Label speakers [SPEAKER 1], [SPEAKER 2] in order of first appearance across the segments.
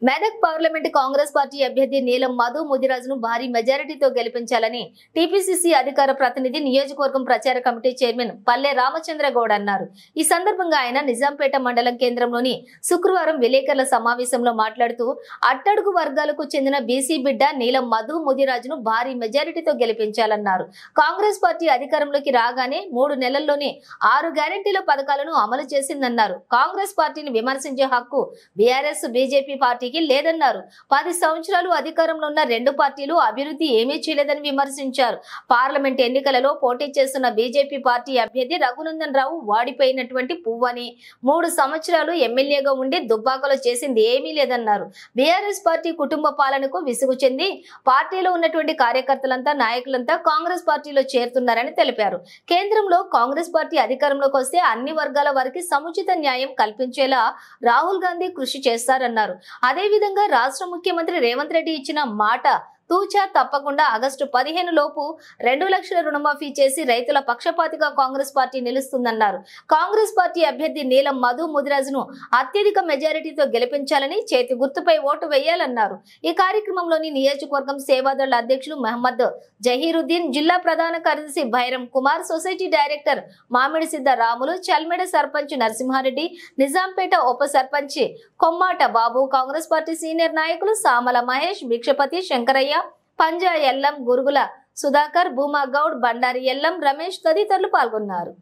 [SPEAKER 1] Medak parliament Congress party అభ్యర్థి నీలం మధు ముదిరాజును భారీ మెజారిటీతో గెలిపించాలని టీపీసీసీ అధికార ప్రతినిధి నియోజకవర్గం ప్రచార కమిటీ చైర్మన్ పల్లె రామచంద్ర గౌడ్ అన్నారు. ఈ సందర్భంగా ఆయన నిజాంపేట మండలం కేంద్రంలోని శుక్రవారం విలేకరుల సమావేశంలో మాట్లాడుతూ అట్టడుగు వర్గాలకు చెందిన బీసీ బిడ్డ నీలం మధు ముదిరాజును భారీ మెజారిటీతో గెలిపించాలన్నారు. కాంగ్రెస్ పార్టీ అధికారంలోకి రాగానే 3 నెలల్లోనే 6 గ్యారెంటీల పథకాలను అమలు చేసిందన్నారు. కాంగ్రెస్ పార్టీని విమర్శించే హక్కు బీఆర్ఎస్ బీజేపీ పార్టీకి లేదన్నారు. 10 సంవత్సరాలు అధికారంలో ఉన్న 2 పార్టీలు అభివృద్ధి ఏమీ చేయలేదని విమర్శించారు. పార్లమెంట్ ఎన్నికలలో పోటీ చేస్తున్న బీజేపీ పార్టీ అభ్యర్థి రఘునందన్ రావు వాడిపోయినటువంటి పువ్వని, 3 సంవత్సరాలు ఎమ్మెల్యేగా ఉండి దుబ్బాకలో చేసింది ఏమీ లేదన్నారు. బీఆర్ఎస్ పార్టీ కుటుంబ పాలనకు విసుగు చెంది పార్టీలో ఉన్నటువంటి కార్యకర్తలంతా నాయకులంతా కాంగ్రెస్ పార్టీలో చేరుతున్నారని తెలిపారు. కేంద్రంలో కాంగ్రెస్ పార్టీ అధికారంలోకి వస్తే అన్ని వర్గాల వారికి సముచిత న్యాయం కల్పించేలా రాహుల్ గాంధీ కృషి చేస్తారన్నారు. అదేవిధంగా రాష్ట్ర ముఖ్యమంత్రి రేవంత్ రెడ్డి ఇచ్చిన మాట తూచా తప్పకుండా ఆగస్టు 15 లోపు 2 లక్షల రుణమాఫీ చేసి రైతుల పక్షపాతిగా కాంగ్రెస్ పార్టీ నిలుస్తుందన్నారు. కాంగ్రెస్ పార్టీ అభ్యర్థి నీలం మధు ముదిరాజును అత్యధిక మెజారిటీతో గెలిపించాలని చేతి గుర్తుపై ఓటు వేయాలన్నారు. ఈ కార్యక్రమంలోని నియోజకవర్గం సేవాదళ అధ్యక్షులు మహమ్మద్ జహీరుద్దీన్, జిల్లా ప్రధాన కార్యదర్శి భైరం కుమార్, సొసైటీ డైరెక్టర్ మామిడి సిద్ధ రాములు, చల్మెడ సర్పంచ్ నరసింహారెడ్డి, నిజాంపేట ఉప సర్పంచ్ కొమ్మాట బాబు, కాంగ్రెస్ పార్టీ సీనియర్ నాయకులు సామల మహేష్, భిక్షపతి, శంకరయ్య, పంజా ఎల్లం, గురుగుల సుధాకర్, భూమా గౌడ్, బండారి ఎల్లం, రమేష్ తదితరులు పాల్గొన్నారు.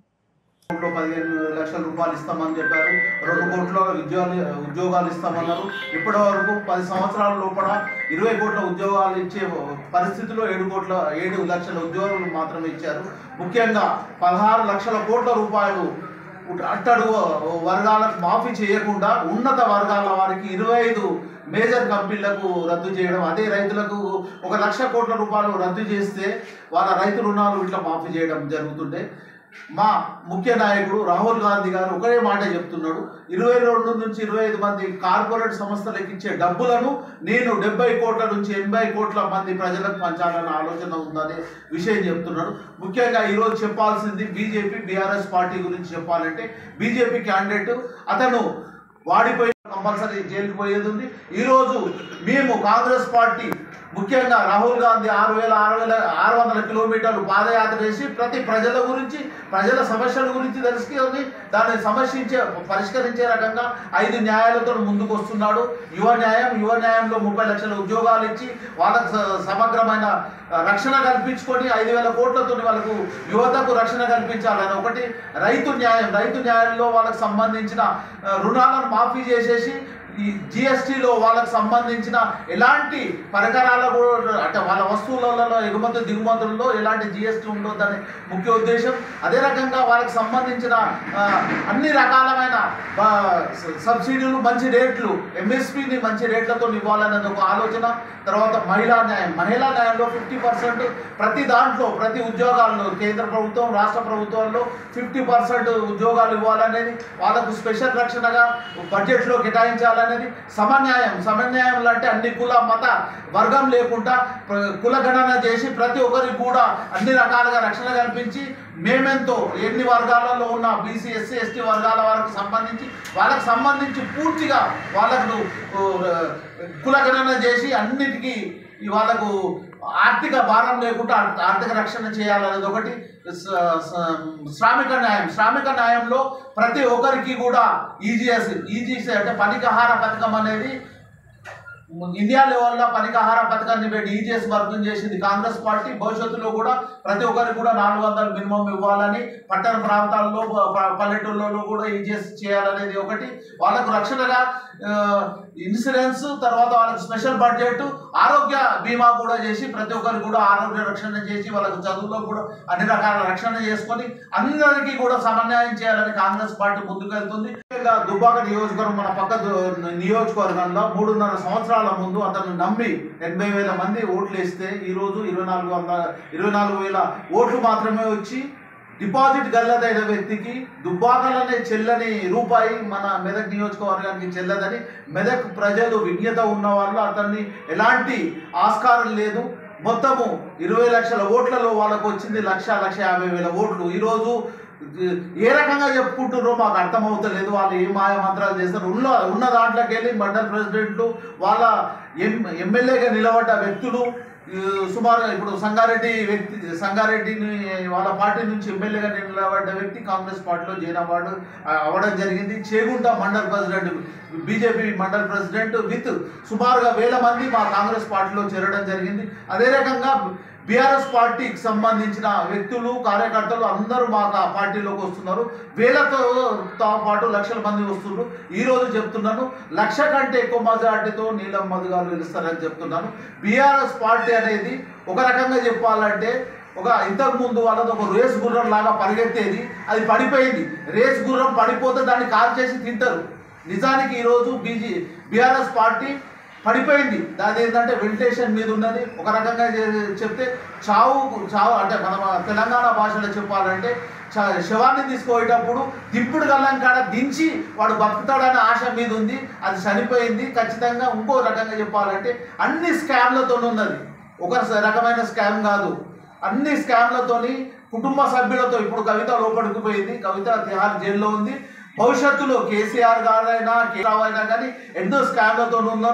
[SPEAKER 2] 15 లక్షల రూపాయలు ఇస్తామని చెప్పారు. 2 కోట్ల ఉద్యోగాలు ఇస్తామన్నారు. ఇప్పటి వరకు 10 సంవత్సరాల లోపల 20 కోట్ల ఉద్యోగాలు ఇచ్చే పరిస్థితిలో 7 లక్షల ఉద్యోగాలు మాత్రమే ఇచ్చారు. ముఖ్యంగా 16 లక్షల కోట్ల రూపాయలు అట్టడుగు వర్గాలకు మాఫీ చేయకుండా ఉన్నత వర్గాల వారికి 25 మేజర్ కంపెనీలకు రద్దు చేయడం, అదే రైతులకు 1 లక్ష కోట్ల రూపాయలు రద్దు చేస్తే వాళ్ళ రైతు రుణాలు ఇట్లా మాఫీ చేయడం జరుగుతుంటే మా ముఖ్య నాయకుడు రాహుల్ గాంధీ గారు ఒకటే మాట చెప్తున్నాడు. 22 నుంచి 25 మంది కార్పొరేట్ సంస్థలకు ఇచ్చే డబ్బులను నేను 70 కోట్ల నుంచి 80 కోట్ల మంది ప్రజలకు పంచాలన్న ఆలోచన ఉందనే విషయం చెప్తున్నాడు. ముఖ్యంగా ఈరోజు చెప్పాల్సింది బీజేపీ బీఆర్ఎస్ పార్టీ గురించి చెప్పాలంటే, బీజేపీ క్యాండిడేట్ అతను వాడిపోయి కంపల్సరీ జైలుకు పోయేది ఉంది. ఈరోజు మేము కాంగ్రెస్ పార్టీ ముఖ్యంగా రాహుల్ గాంధీ 6,600 కిలోమీటర్లు పాదయాత్ర చేసి ప్రతి ప్రజల గురించి, ప్రజల సమస్యల గురించి తెలుసుకొని దాన్ని పరిష్కరించే రకంగా 5 న్యాయాలతో ముందుకు వస్తున్నాడు. యువ న్యాయంలో 30 లక్షల ఉద్యోగాలు ఇచ్చి వాళ్ళకు సమగ్రమైన రక్షణ కల్పించుకొని 5,000 కోట్లతో వాళ్ళకు యువతకు రక్షణ కల్పించాలని ఒకటి. రైతు న్యాయంలో వాళ్ళకు సంబంధించిన రుణాలను మాఫీ చేసేసి ఈ జిఎస్టీలో వాళ్ళకు సంబంధించిన ఎలాంటి పరికరాలు అంటే వాళ్ళ వస్తువులలో ఎగుమతి దిగుమతుల్లో ఎలాంటి జిఎస్టీ ఉండొద్దని ముఖ్య ఉద్దేశం. అదే రకంగా వాళ్ళకి సంబంధించిన అన్ని రకాలమైన సబ్సిడీలు, మంచి రేట్లు, ఎంఎస్పీని మంచి రేట్లతో ఇవ్వాలనేది ఒక ఆలోచన. తర్వాత మహిళా న్యాయంలో 50% ప్రతి ఉద్యోగాల్లో కేంద్ర ప్రభుత్వం, రాష్ట్ర ప్రభుత్వాల్లో 50% ఉద్యోగాలు ఇవ్వాలనేది, వాళ్ళకు స్పెషల్ రక్షణగా బడ్జెట్లో కేటాయించాలనేది. సమన్యాయం అంటే అన్ని కుల మత వర్గం లేకుండా కులగణన చేసి ప్రతి ఒక్కరికి కూడా అన్ని రకాలుగా రక్షణ కల్పించి మేమెంతో ఎన్ని వర్గాలలో ఉన్న బీసీ, ఎస్సీ, ఎస్టీ వర్గాల వారికి సంబంధించి పూర్తిగా వాళ్ళకు కులగణన చేసి అన్నిటికీ వాళ్ళకు ఆర్థిక భారం లేకుండా ఆర్థిక రక్షణ చేయాలనేది ఒకటి. శ్రామిక న్యాయంలో ప్రతి ఒక్కరికి కూడా ఈజీఎస్ అంటే పనికాహార పథకం అనేది ఇండియా లెవెల్లో పనికాహార పథకాన్ని పెట్టి ఈజీఎస్ వర్గం చేసింది కాంగ్రెస్ పార్టీ. భవిష్యత్తులో కూడా ప్రతి ఒక్కరికి కూడా 400 మినిమం ఇవ్వాలని, పట్టణ ప్రాంతాల్లో పల్లెటూళ్ళలో కూడా ఈజీఎస్ చేయాలనేది ఒకటి. వాళ్ళకు రక్షణగా ఇన్సూరెన్స్, తర్వాత వాళ్ళకి స్పెషల్ బడ్జెట్, ఆరోగ్య బీమా కూడా చేసి ప్రతి ఒక్కరికి కూడా ఆరోగ్య రక్షణ చేసి వాళ్ళకు చదువులో కూడా అన్ని రకాల రక్షణ చేసుకొని అందరికీ కూడా సమన్యాయం చేయాలని కాంగ్రెస్ పార్టీ ముందుకెళ్తుంది. దుబ్బాక నియోజకవర్గం మన పక్క నియోజకవర్గంలో 3.5 సంవత్సరాల ముందు అతను నమ్మి 80,000 మంది ఓట్లు వేస్తే ఈరోజు 24,000 ఓట్లు మాత్రమే వచ్చి డిపాజిట్ గల్లదైన వ్యక్తికి దుబ్బాకలనే చెల్లని రూపాయి మన మెదక్ నియోజకవర్గానికి చెల్లదని మెదక్ ప్రజలు విజ్ఞత ఉన్న వాళ్ళు అతన్ని ఎలాంటి ఆస్కారం లేదు. మొత్తము 20 లక్షల ఓట్లలో వాళ్ళకు వచ్చింది 1,50,000 ఓట్లు. ఈరోజు ఏ రకంగా చెప్పుకుంటున్నారో మాకు అర్థమవుతలేదు. వాళ్ళు ఏ మాయ మంత్రాలు చేస్తారు. ఉన్న దాంట్లోకి వెళ్ళి మండల్ ప్రెసిడెంట్లు, వాళ్ళ ఎమ్మెల్యేగా నిలబడ్డ వ్యక్తులు, సుమారుగా ఇప్పుడు సంగారెడ్డిని వాళ్ళ పార్టీ నుంచి ఎమ్మెల్యేగా నిలబడ్డ వ్యక్తి కాంగ్రెస్ పార్టీలో జాయిన్ అవ్వడం జరిగింది. Chegunta mandal president, BJP mandal president with సుమారుగా 1000 మంది మా కాంగ్రెస్ పార్టీలో చేరడం జరిగింది. అదే రకంగా బీఆర్ఎస్ పార్టీకి సంబంధించిన వ్యక్తులు, కార్యకర్తలు అందరూ మా పార్టీలోకి వస్తున్నారు. వేలతో పాటు లక్షల మంది వస్తున్నారు. ఈరోజు చెప్తున్నాను, 1,00,000 కంటే ఎక్కువ మెజార్టీతో నీలం మధు గారు గెలుస్తారని చెప్తున్నాను. బీఆర్ఎస్ పార్టీ అనేది ఒక రకంగా చెప్పాలంటే ఇంతకు ముందు వాళ్ళది ఒక రేస్ గుర్రం లాగా పరిగెత్తేది, అది పడిపోయింది. రేస్ గుర్రం పడిపోతే దాన్ని కాల్ చేసి తింటారు. నిజానికి ఈరోజు బీఆర్ఎస్ పార్టీ పడిపోయింది. దాని ఏంటంటే వెంటిలేషన్ మీద ఉన్నది. ఒక రకంగా చెప్తే చావు అంటే మన తెలంగాణ భాషలో చెప్పాలంటే శవాన్ని తీసుకుపోయేటప్పుడు దింపుడు గల్లం కాడ దించి వాడు బతుకుతాడనే ఆశ మీద ఉంది. అది చనిపోయింది ఖచ్చితంగా. ఇంకో రకంగా చెప్పాలంటే అన్ని స్కామ్లతో ఉన్నది. ఒక రకమైన స్కామ్ కాదు, అన్ని స్కామ్లతోని కుటుంబ సభ్యులతో. ఇప్పుడు కవిత లోపలికిపోయింది. కవిత తిహార్ జైల్లో ఉంది. భవిష్యత్తులో కేసీఆర్ గారైనా కేసీఆర్ అయినా కానీ ఎన్నో స్కామ్లతో ఉన్నారు.